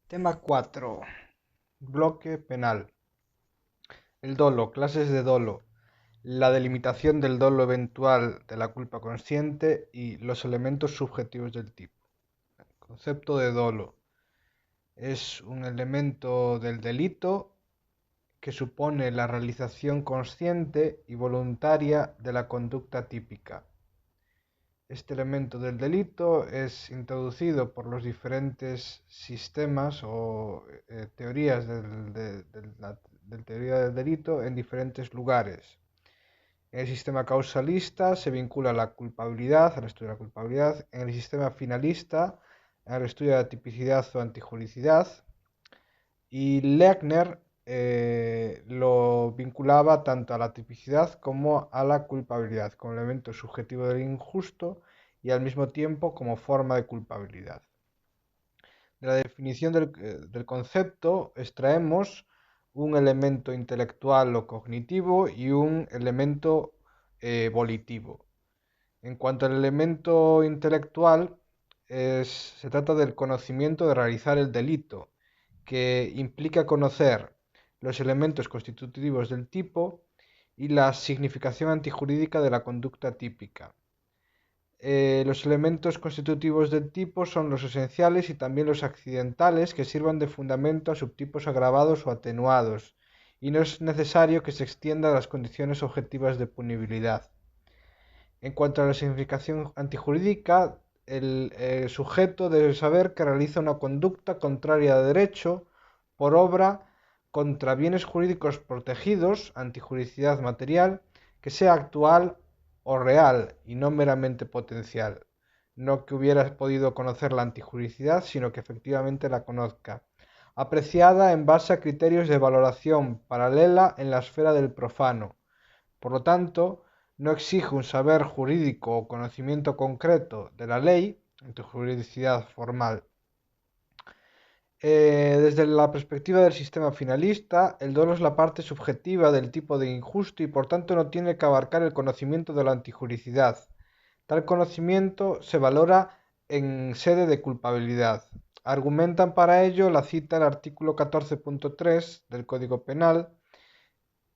Tema 4. Bloque penal. El dolo, clases de dolo, la delimitación del dolo eventual de la culpa consciente y los elementos subjetivos del tipo. El concepto de dolo es un elemento del delito que supone la realización consciente y voluntaria de la conducta típica. Este elemento del delito es introducido por los diferentes sistemas o teorías del teoría del delito en diferentes lugares. En el sistema causalista se vincula la culpabilidad, al estudio de la culpabilidad. En el sistema finalista, al estudio de la tipicidad o antijuricidad. Y Lechner lo vinculaba tanto a la tipicidad como a la culpabilidad, como elemento subjetivo del injusto y al mismo tiempo como forma de culpabilidad. De la definición del concepto extraemos un elemento intelectual o cognitivo y un elemento volitivo. En cuanto al elemento intelectual, se trata del conocimiento de realizar el delito, que implica conocer los elementos constitutivos del tipo y la significación antijurídica de la conducta típica. Los elementos constitutivos del tipo son los esenciales y también los accidentales que sirvan de fundamento a subtipos agravados o atenuados, y no es necesario que se extienda a las condiciones objetivas de punibilidad. En cuanto a la significación antijurídica, el sujeto debe saber que realiza una conducta contraria a derecho por obra contra bienes jurídicos protegidos, antijuridicidad material, que sea actual o real y no meramente potencial. No que hubiera podido conocer la antijuridicidad, sino que efectivamente la conozca. Apreciada en base a criterios de valoración paralela en la esfera del profano. Por lo tanto, no exige un saber jurídico o conocimiento concreto de la ley, antijuridicidad formal. Desde la perspectiva del sistema finalista, el dolo es la parte subjetiva del tipo de injusto y por tanto no tiene que abarcar el conocimiento de la antijuridicidad. Tal conocimiento se valora en sede de culpabilidad. Argumentan para ello la cita al artículo 14.3 del Código Penal.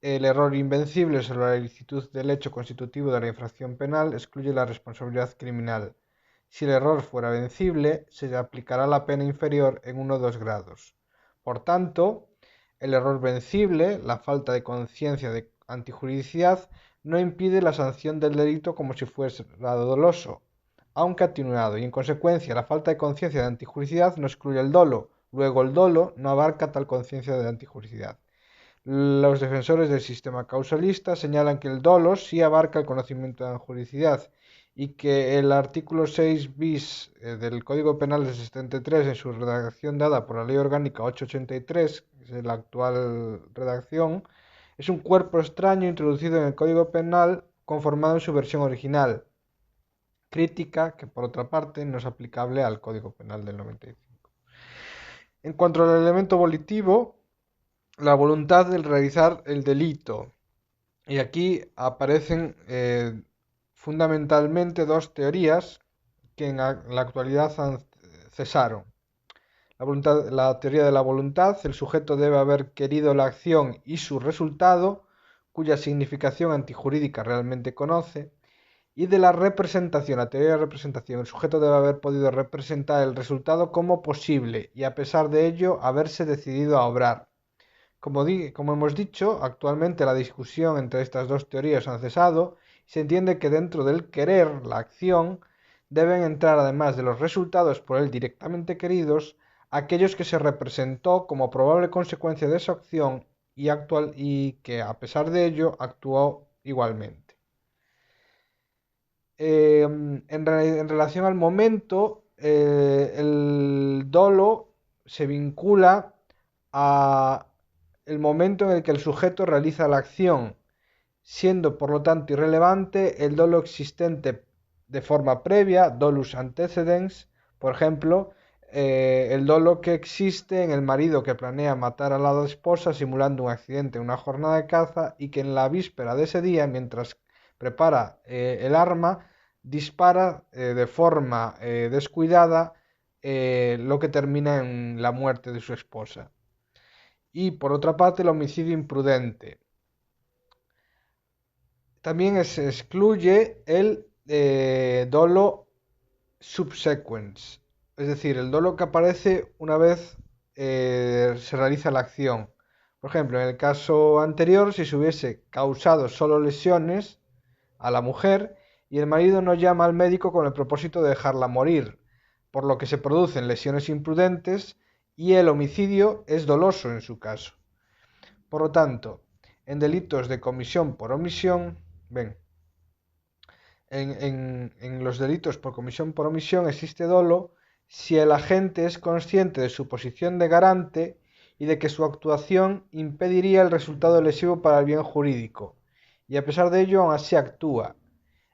El error invencible sobre la ilicitud del hecho constitutivo de la infracción penal excluye la responsabilidad criminal. Si el error fuera vencible, se aplicará la pena inferior en 1 o 2 grados. Por tanto, el error vencible, la falta de conciencia de antijuridicidad, no impide la sanción del delito como si fuese doloso, aunque atenuado, y en consecuencia la falta de conciencia de antijuridicidad no excluye el dolo. Luego el dolo no abarca tal conciencia de antijuridicidad. Los defensores del sistema causalista señalan que el dolo sí abarca el conocimiento de la juridicidad y que el artículo 6 bis del Código Penal de 73 en su redacción dada por la Ley Orgánica 883, que es la actual redacción, es un cuerpo extraño introducido en el Código Penal conformado en su versión original, crítica que por otra parte no es aplicable al Código Penal del 95. En cuanto al elemento volitivo, la voluntad de realizar el delito. Y aquí aparecen fundamentalmente dos teorías que en la actualidad cesaron. La teoría de la voluntad, el sujeto debe haber querido la acción y su resultado, cuya significación antijurídica realmente conoce, y de la representación, la teoría de la representación, el sujeto debe haber podido representar el resultado como posible y a pesar de ello haberse decidido a obrar. Como hemos dicho, actualmente la discusión entre estas dos teorías ha cesado y se entiende que dentro del querer, la acción, deben entrar además de los resultados por él directamente queridos, aquellos que se representó como probable consecuencia de esa acción y que a pesar de ello actuó igualmente. En relación al momento, el dolo se vincula a el momento en el que el sujeto realiza la acción, siendo por lo tanto irrelevante el dolo existente de forma previa, dolus antecedens, por ejemplo, el dolo que existe en el marido que planea matar a la esposa simulando un accidente en una jornada de caza y que en la víspera de ese día, mientras prepara el arma, dispara de forma descuidada lo que termina en la muerte de su esposa. Y por otra parte, el homicidio imprudente. También se excluye el dolo subsequens, es decir, el dolo que aparece una vez se realiza la acción. Por ejemplo, en el caso anterior, si se hubiese causado solo lesiones a la mujer y el marido no llama al médico con el propósito de dejarla morir, por lo que se producen lesiones imprudentes y el homicidio es doloso en su caso. Por lo tanto, en delitos de comisión por omisión, ven, en los delitos por comisión por omisión existe dolo si el agente es consciente de su posición de garante y de que su actuación impediría el resultado lesivo para el bien jurídico, y a pesar de ello aún así actúa.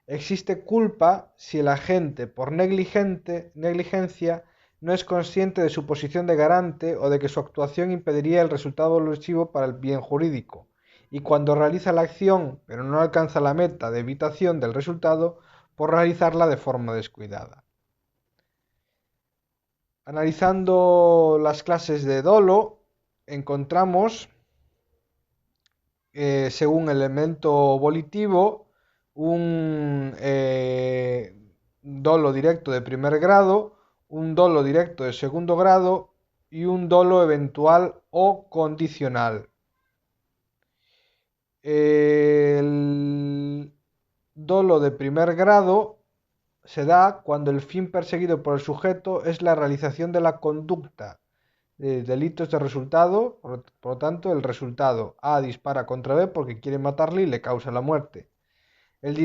Existe culpa si el agente, por negligencia, no es consciente de su posición de garante o de que su actuación impediría el resultado lesivo para el bien jurídico, y cuando realiza la acción pero no alcanza la meta de evitación del resultado por realizarla de forma descuidada. Analizando las clases de dolo, encontramos, según el elemento volitivo, un dolo directo de primer grado, un dolo directo de segundo grado y un dolo eventual o condicional. El dolo de primer grado se da cuando el fin perseguido por el sujeto es la realización de la conducta de delitos de resultado, por lo tanto el resultado A dispara contra B porque quiere matarle y le causa la muerte. El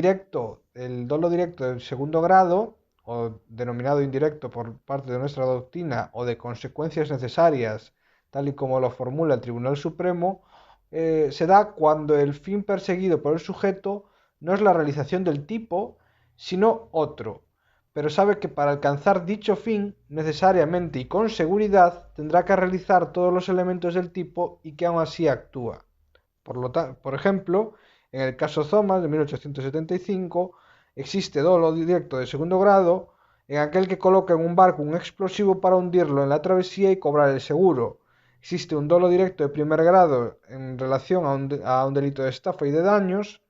dolo directo del segundo grado, o denominado indirecto por parte de nuestra doctrina, o de consecuencias necesarias, tal y como lo formula el Tribunal Supremo, se da cuando el fin perseguido por el sujeto no es la realización del tipo, sino otro, pero sabe que para alcanzar dicho fin, necesariamente y con seguridad, tendrá que realizar todos los elementos del tipo y que aún así actúa. Por ejemplo, en el caso Thomas de 1875, existe dolo directo de segundo grado en aquel que coloca en un barco un explosivo para hundirlo en la travesía y cobrar el seguro. Existe un dolo directo de primer grado en relación a un delito de estafa y de daños,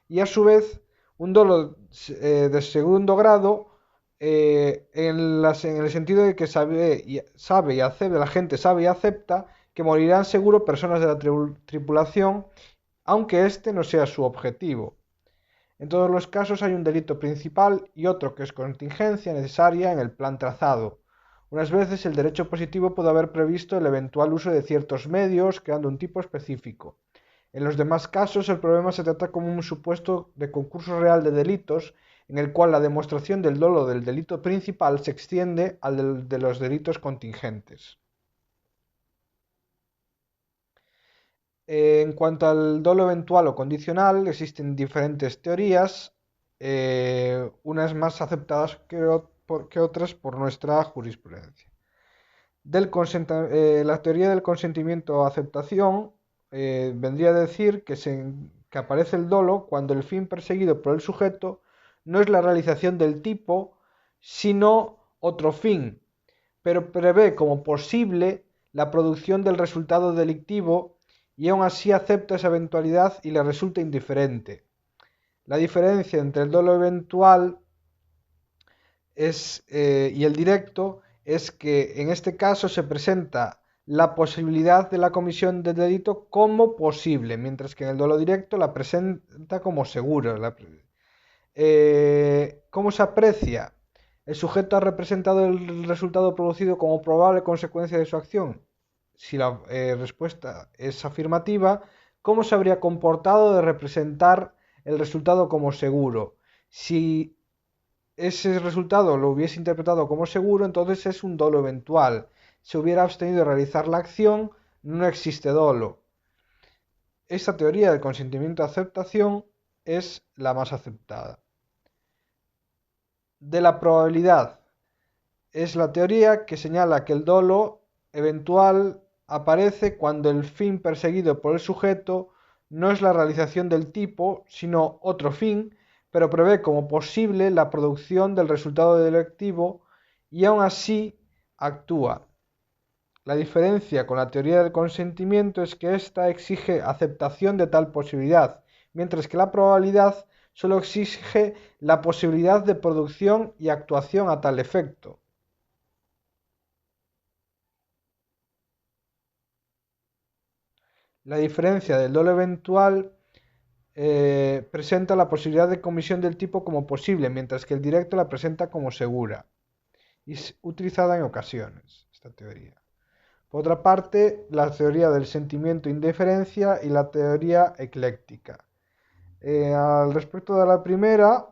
y a su vez un dolo de segundo grado en el sentido de que la gente sabe y acepta que morirán seguro personas de la tripulación, aunque este no sea su objetivo. En todos los casos hay un delito principal y otro que es contingencia necesaria en el plan trazado. Unas veces el derecho positivo puede haber previsto el eventual uso de ciertos medios, creando un tipo específico. En los demás casos, el problema se trata como un supuesto de concurso real de delitos, en el cual la demostración del dolo del delito principal se extiende al de los delitos contingentes. En cuanto al dolo eventual o condicional, existen diferentes teorías, unas más aceptadas que otras por nuestra jurisprudencia. La teoría del consentimiento o aceptación vendría a decir que aparece el dolo cuando el fin perseguido por el sujeto no es la realización del tipo, sino otro fin, pero prevé como posible la producción del resultado delictivo y aún así acepta esa eventualidad y le resulta indiferente. La diferencia entre el dolo eventual y el directo es que en este caso se presenta la posibilidad de la comisión del delito como posible, mientras que en el dolo directo la presenta como seguro. ¿Cómo se aprecia? ¿El sujeto ha representado el resultado producido como probable consecuencia de su acción? Si la respuesta es afirmativa, ¿cómo se habría comportado de representar el resultado como seguro? Si ese resultado lo hubiese interpretado como seguro, entonces es un dolo eventual. Si hubiera abstenido de realizar la acción, no existe dolo. Esta teoría del consentimiento-aceptación es la más aceptada. De la probabilidad es la teoría que señala que el dolo eventual aparece cuando el fin perseguido por el sujeto no es la realización del tipo, sino otro fin, pero prevé como posible la producción del resultado delictivo y aún así actúa. La diferencia con la teoría del consentimiento es que ésta exige aceptación de tal posibilidad, mientras que la probabilidad solo exige la posibilidad de producción y actuación a tal efecto. La diferencia del dolo eventual presenta la posibilidad de comisión del tipo como posible, mientras que el directo la presenta como segura. Y es utilizada en ocasiones, esta teoría. Por otra parte, la teoría del sentimiento indiferencia y la teoría ecléctica. Al respecto de la primera,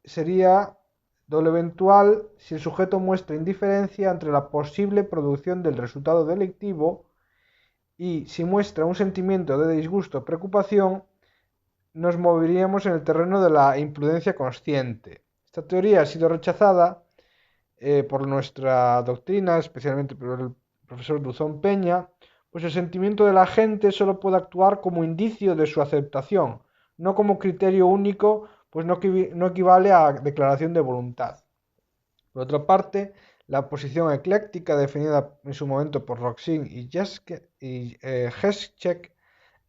sería doble eventual si el sujeto muestra indiferencia entre la posible producción del resultado delictivo y si muestra un sentimiento de disgusto o preocupación, nos moveríamos en el terreno de la imprudencia consciente. Esta teoría ha sido rechazada por nuestra doctrina, especialmente por el profesor Duzón Peña, pues el sentimiento de la gente solo puede actuar como indicio de su aceptación, no como criterio único, pues no equivale a declaración de voluntad. Por otra parte, la posición ecléctica definida en su momento por Roxin y Jeschek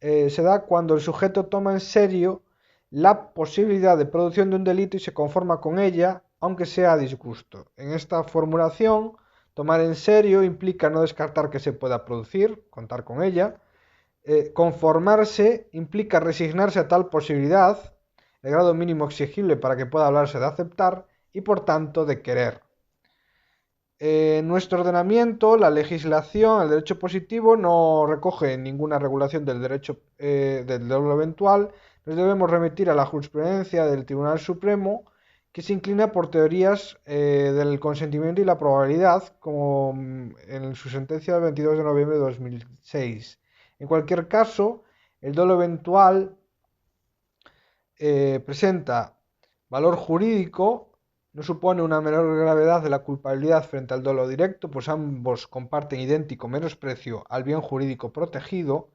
se da cuando el sujeto toma en serio la posibilidad de producción de un delito y se conforma con ella, aunque sea a disgusto. En esta formulación, tomar en serio implica no descartar que se pueda producir, contar con ella. Conformarse implica resignarse a tal posibilidad, el grado mínimo exigible para que pueda hablarse de aceptar y por tanto de querer. En nuestro ordenamiento, la legislación, el derecho positivo, no recoge ninguna regulación del derecho del dolo eventual. Nos debemos remitir a la jurisprudencia del Tribunal Supremo, que se inclina por teorías del consentimiento y la probabilidad, como en su sentencia del 22 de noviembre de 2006. En cualquier caso, el dolo eventual presenta valor jurídico, no supone una menor gravedad de la culpabilidad frente al dolo directo, pues ambos comparten idéntico menosprecio al bien jurídico protegido.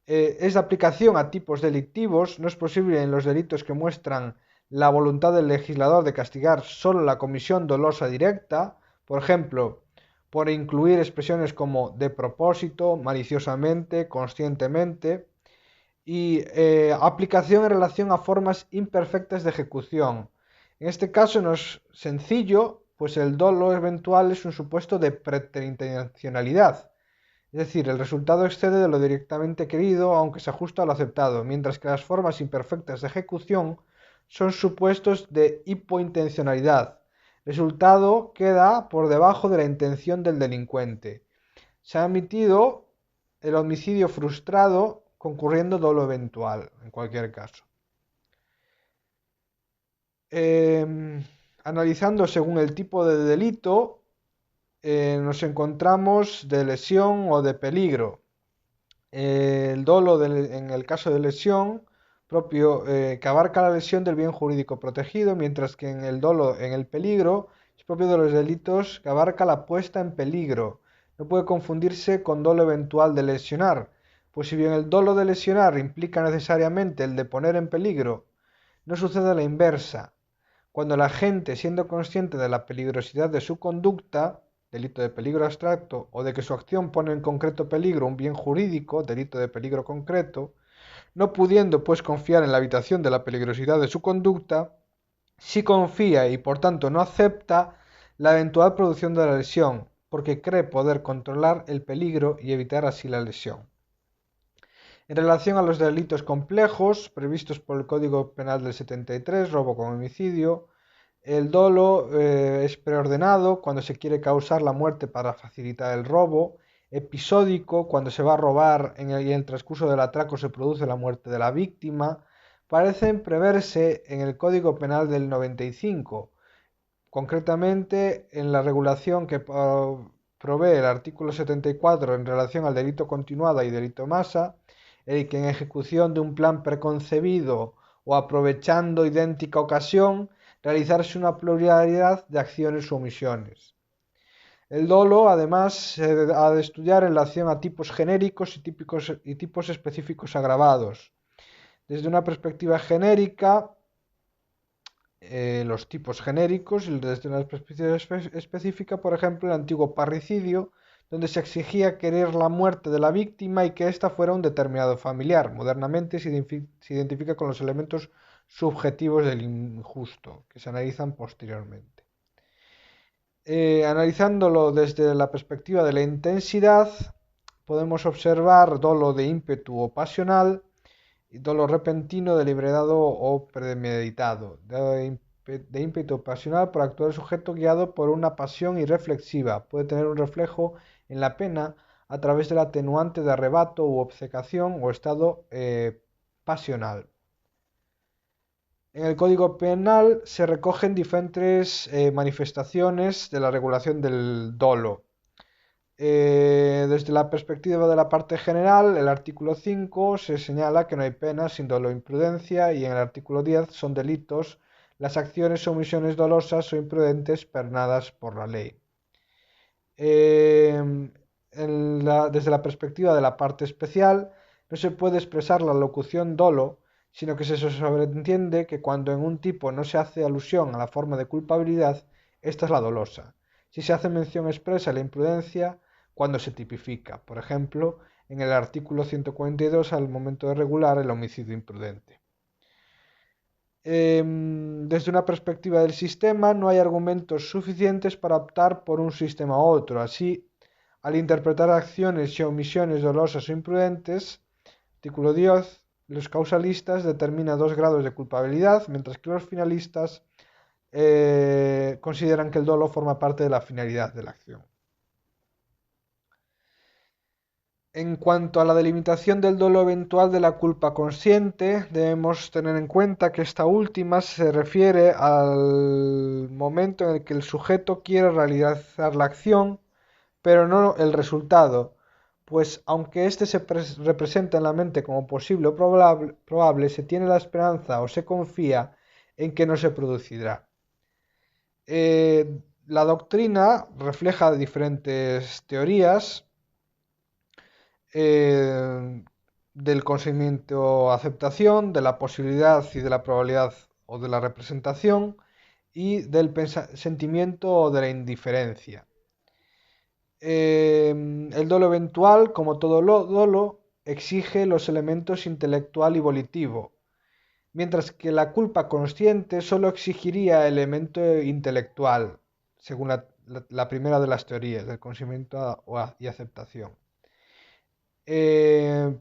Es de aplicación a tipos delictivos, no es posible en los delitos que muestran la voluntad del legislador de castigar solo la comisión dolosa directa, por ejemplo, por incluir expresiones como de propósito, maliciosamente, conscientemente, y aplicación en relación a formas imperfectas de ejecución. En este caso no es sencillo, pues el dolo eventual es un supuesto de preterintencionalidad, es decir, el resultado excede de lo directamente querido, aunque se ajusta a lo aceptado, mientras que las formas imperfectas de ejecución son supuestos de hipointencionalidad. El resultado queda por debajo de la intención del delincuente. Se ha admitido el homicidio frustrado concurriendo dolo eventual, en cualquier caso. Analizando según el tipo de delito, nos encontramos de lesión o de peligro. El dolo en el caso de lesión propio que abarca la lesión del bien jurídico protegido, mientras que en el dolo en el peligro es propio de los delitos que abarca la puesta en peligro. No puede confundirse con dolo eventual de lesionar, pues si bien el dolo de lesionar implica necesariamente el de poner en peligro, no sucede la inversa. Cuando la gente, siendo consciente de la peligrosidad de su conducta, delito de peligro abstracto, o de que su acción pone en concreto peligro un bien jurídico, delito de peligro concreto, no pudiendo pues confiar en la habitación de la peligrosidad de su conducta, sí confía y por tanto no acepta la eventual producción de la lesión, porque cree poder controlar el peligro y evitar así la lesión. En relación a los delitos complejos previstos por el Código Penal del 73, robo con homicidio, el dolo es preordenado cuando se quiere causar la muerte para facilitar el robo, episódico cuando se va a robar y en el transcurso del atraco se produce la muerte de la víctima, parecen preverse en el Código Penal del 95, concretamente en la regulación que provee el artículo 74 en relación al delito continuado y delito masa, el que en ejecución de un plan preconcebido o aprovechando idéntica ocasión realizarse una pluralidad de acciones o omisiones. El dolo, además, se ha de estudiar en relación a tipos genéricos y tipos específicos agravados. Desde una perspectiva genérica, los tipos genéricos y desde una perspectiva específica, por ejemplo, el antiguo parricidio, donde se exigía querer la muerte de la víctima y que ésta fuera un determinado familiar. Modernamente se identifica con los elementos subjetivos del injusto, que se analizan posteriormente. Analizándolo desde la perspectiva de la intensidad, podemos observar dolo de ímpetu o pasional, y dolo repentino, deliberado o premeditado, de ímpetu pasional por actuar el sujeto guiado por una pasión irreflexiva. Puede tener un reflejo en la pena a través del atenuante de arrebato u obcecación o estado pasional. En el Código Penal se recogen diferentes manifestaciones de la regulación del dolo. Desde la perspectiva de la parte general, el artículo 5 se señala que no hay pena sin dolo o imprudencia, y en el artículo 10 son delitos las acciones o omisiones dolosas o imprudentes pernadas por la ley. Desde la perspectiva de la parte especial, no se puede expresar la locución dolo, sino que se sobreentiende que cuando en un tipo no se hace alusión a la forma de culpabilidad, esta es la dolosa. Si se hace mención expresa a la imprudencia, cuando se tipifica, por ejemplo, en el artículo 142 al momento de regular el homicidio imprudente. Desde una perspectiva del sistema, no hay argumentos suficientes para optar por un sistema u otro. Así, al interpretar acciones y omisiones dolosas o imprudentes, artículo 10, los causalistas determinan dos grados de culpabilidad, mientras que los finalistas consideran que el dolo forma parte de la finalidad de la acción. En cuanto a la delimitación del dolo eventual de la culpa consciente, debemos tener en cuenta que esta última se refiere al momento en el que el sujeto quiere realizar la acción, pero no el resultado, pues aunque éste se representa en la mente como posible o probable, se tiene la esperanza o se confía en que no se producirá. La doctrina refleja diferentes teorías eh, del consentimiento-aceptación, de la posibilidad y de la probabilidad o de la representación, y del sentimiento o de la indiferencia. El dolo eventual, como todo dolo, exige los elementos intelectual y volitivo, mientras que la culpa consciente solo exigiría elemento intelectual, según la primera de las teorías, del consentimiento y aceptación.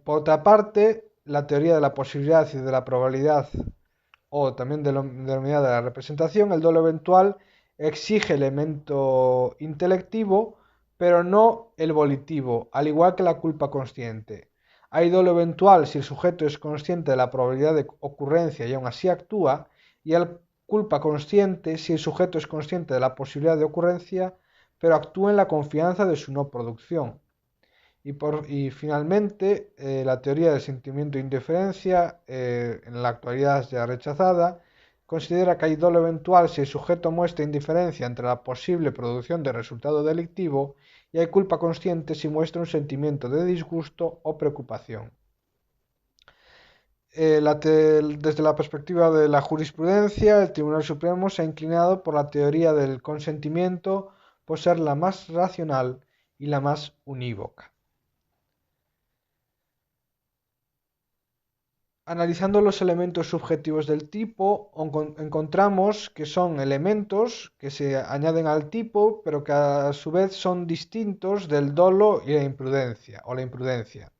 Por otra parte, la teoría de la posibilidad y de la probabilidad, o también denominada de la representación, el dolo eventual exige elemento intelectivo, pero no el volitivo, al igual que la culpa consciente. Hay dolo eventual si el sujeto es consciente de la probabilidad de ocurrencia y aún así actúa, y hay culpa consciente si el sujeto es consciente de la posibilidad de ocurrencia, pero actúa en la confianza de su no producción. Y finalmente, la teoría del sentimiento de indiferencia, en la actualidad ya rechazada, considera que hay dolo eventual si el sujeto muestra indiferencia ante la posible producción de resultado delictivo, y hay culpa consciente si muestra un sentimiento de disgusto o preocupación. Desde la perspectiva de la jurisprudencia, el Tribunal Supremo se ha inclinado por la teoría del consentimiento por ser la más racional y la más unívoca. Analizando los elementos subjetivos del tipo, encontramos que son elementos que se añaden al tipo, pero que a su vez son distintos del dolo y la imprudencia, o la imprudencia.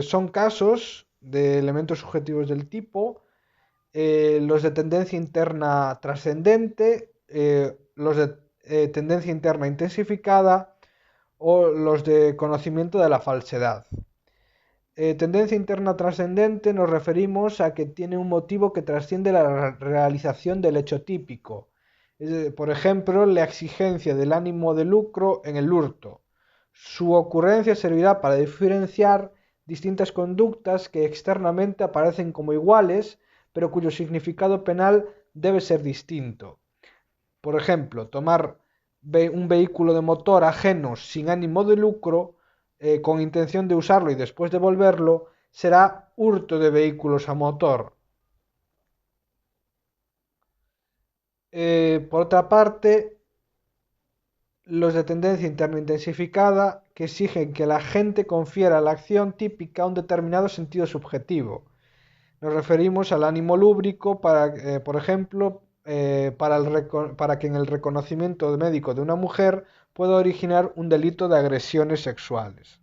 Son casos de elementos subjetivos del tipo, los de tendencia interna trascendente, los de tendencia interna intensificada o los de conocimiento de la falsedad. Tendencia interna trascendente nos referimos a que tiene un motivo que trasciende la realización del hecho típico. Por ejemplo, la exigencia del ánimo de lucro en el hurto. Su ocurrencia servirá para diferenciar distintas conductas que externamente aparecen como iguales, pero cuyo significado penal debe ser distinto. Por ejemplo, tomar un vehículo de motor ajeno sin ánimo de lucro, con intención de usarlo y después devolverlo, será hurto de vehículos a motor. Por otra parte, los de tendencia interna intensificada que exigen que la gente confiera a la acción típica un determinado sentido subjetivo. Nos referimos al ánimo lúbrico para, por ejemplo, para que en el reconocimiento médico de una mujer pueda originar un delito de agresiones sexuales.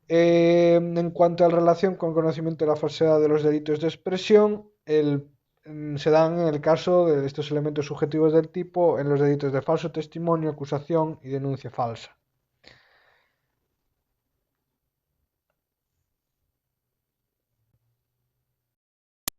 En cuanto a la relación con conocimiento de la falsedad de los delitos de expresión, se dan en el caso de estos elementos subjetivos del tipo en los delitos de falso testimonio, acusación y denuncia falsa.